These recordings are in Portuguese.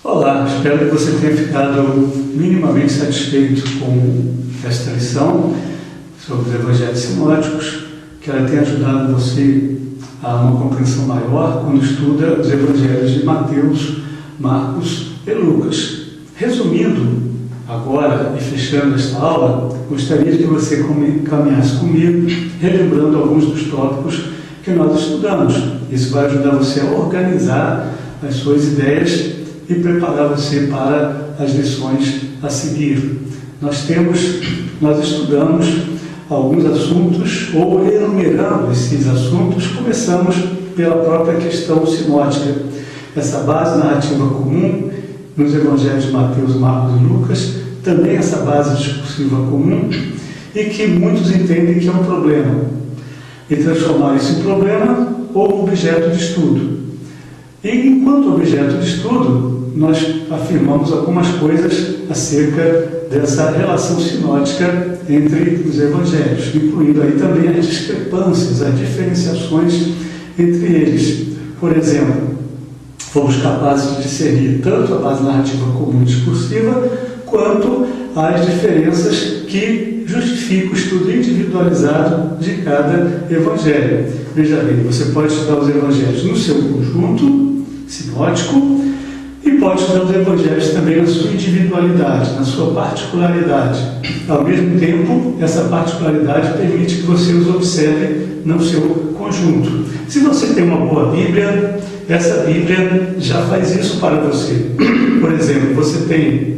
Olá, espero que você tenha ficado minimamente satisfeito com esta lição sobre os evangelhos sinóticos, que ela tenha ajudado você a uma compreensão maior quando estuda os evangelhos de Mateus, Marcos e Lucas. Resumindo agora e fechando esta aula, gostaria que você caminhasse comigo, relembrando alguns dos tópicos que nós estudamos. Isso vai ajudar você a organizar as suas ideias e preparar você para as lições a seguir. Nós estudamos alguns assuntos, ou enumerando esses assuntos, começamos pela própria questão sinótica. Essa base narrativa comum nos evangelhos de Mateus, Marcos e Lucas, também essa base discursiva comum, e que muitos entendem que é um problema, e transformar isso em problema ou objeto de estudo. E enquanto objeto de estudo, nós afirmamos algumas coisas acerca dessa relação sinótica entre os evangelhos, incluindo aí também as discrepâncias, as diferenciações entre eles. Por exemplo, fomos capazes de discernir tanto a base narrativa comum e discursiva, quanto as diferenças que justificam o estudo individualizado de cada evangelho. Veja bem, você pode estudar os evangelhos no seu conjunto sinótico e pode estudar os evangelhos também na sua individualidade, na sua particularidade. Ao mesmo tempo, essa particularidade permite que você os observe no seu conjunto. Se você tem uma boa Bíblia, essa Bíblia já faz isso para você. Por exemplo, você tem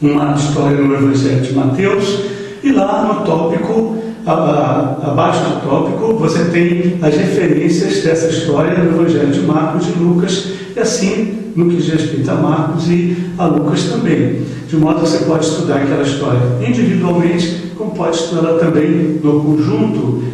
uma história no Evangelho de Mateus e lá no tópico, abaixo do tópico, você tem as referências dessa história no Evangelho de Marcos e Lucas, e assim no que diz respeito a Marcos e a Lucas também. De modo que você pode estudar aquela história individualmente, como pode estudá-la também no conjunto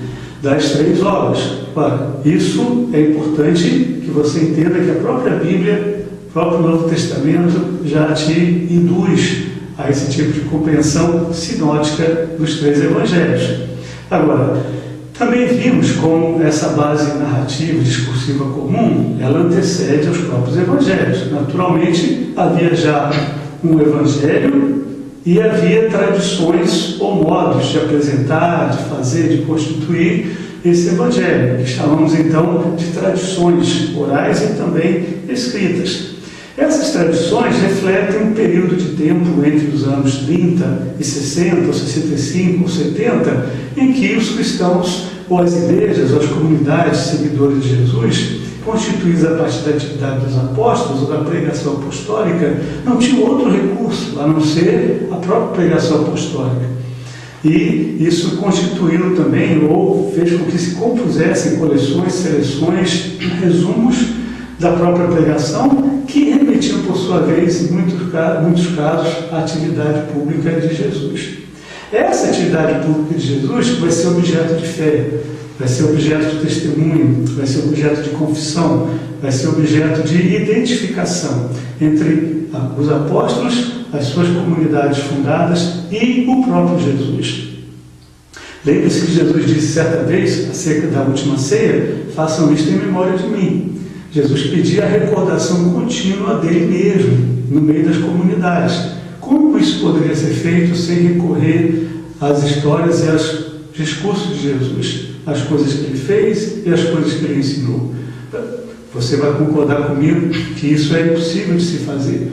das três obras. Ora, isso é importante que você entenda que a própria Bíblia, o próprio Novo Testamento, já te induz a esse tipo de compreensão sinótica dos três evangelhos. Agora, também vimos como essa base narrativa, discursiva comum, ela antecede aos próprios evangelhos. Naturalmente, havia já um evangelho e havia tradições ou modos de apresentar, de fazer, de constituir esse evangelho, que chamamos então de tradições orais e também escritas. Essas tradições refletem um período de tempo entre os anos 30 e 60, ou 65, ou 70, em que os cristãos, ou as igrejas, ou as comunidades seguidores de Jesus, constituídas a partir da atividade dos apóstolos ou da pregação apostólica, não tinham outro recurso a não ser a própria pregação apostólica. E isso constituiu também, ou fez com que se compusessem coleções, seleções, resumos da própria pregação, que remetiam, por sua vez, em muitos casos, à atividade pública de Jesus. Essa atividade pública de Jesus vai ser objeto de fé, vai ser objeto de testemunho, vai ser objeto de confissão, vai ser objeto de identificação entre os apóstolos, as suas comunidades fundadas e o próprio Jesus. Lembre-se que Jesus disse certa vez, acerca da última ceia: façam isto em memória de mim. Jesus pedia a recordação contínua dele mesmo, no meio das comunidades. Como isso poderia ser feito sem recorrer às histórias e aos discursos de Jesus, às coisas que ele fez e às coisas que ele ensinou? Você vai concordar comigo que isso é impossível de se fazer.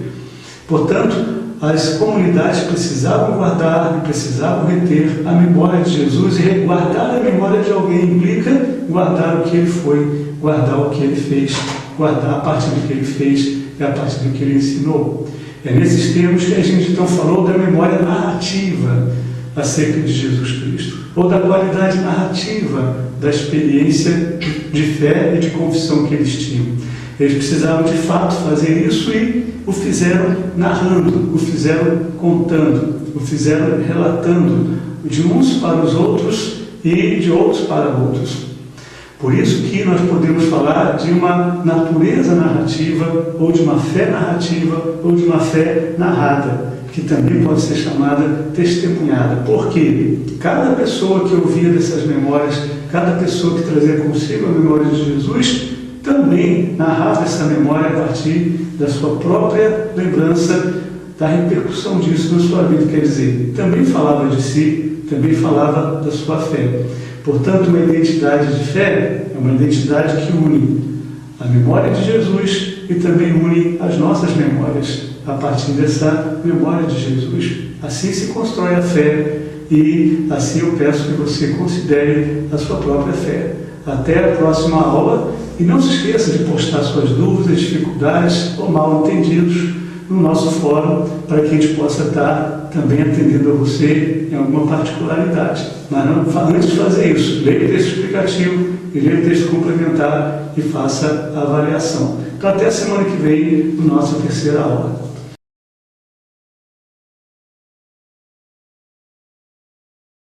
Portanto, as comunidades precisavam guardar e precisavam reter a memória de Jesus, e guardar a memória de alguém implica guardar o que ele foi, guardar o que ele fez, guardar a partir do que ele fez e a partir do que ele ensinou. É nesses termos que a gente então falou da memória narrativa acerca de Jesus Cristo, ou da qualidade narrativa da experiência de fé e de confissão que eles tinham. Eles precisavam de fato fazer isso e o fizeram narrando, o fizeram contando, o fizeram relatando, de uns para os outros e de outros para outros. Por isso que nós podemos falar de uma natureza narrativa, ou de uma fé narrativa, ou de uma fé narrada, que também pode ser chamada testemunhada. Porque cada pessoa que ouvia dessas memórias, cada pessoa que trazia consigo a memória de Jesus, também narrava essa memória a partir da sua própria lembrança da repercussão disso na sua vida. Quer dizer, também falava de si, também falava da sua fé. Portanto, uma identidade de fé é uma identidade que une a memória de Jesus e também une as nossas memórias a partir dessa memória de Jesus. Assim se constrói a fé e assim eu peço que você considere a sua própria fé. Até a próxima aula e não se esqueça de postar suas dúvidas, dificuldades ou mal entendidos no nosso fórum para que a gente possa estar também atendendo a você em alguma particularidade. Mas não, antes de fazer isso, leia o texto explicativo e leia o texto complementar e faça a avaliação. Então até a semana que vem, na nossa terceira aula.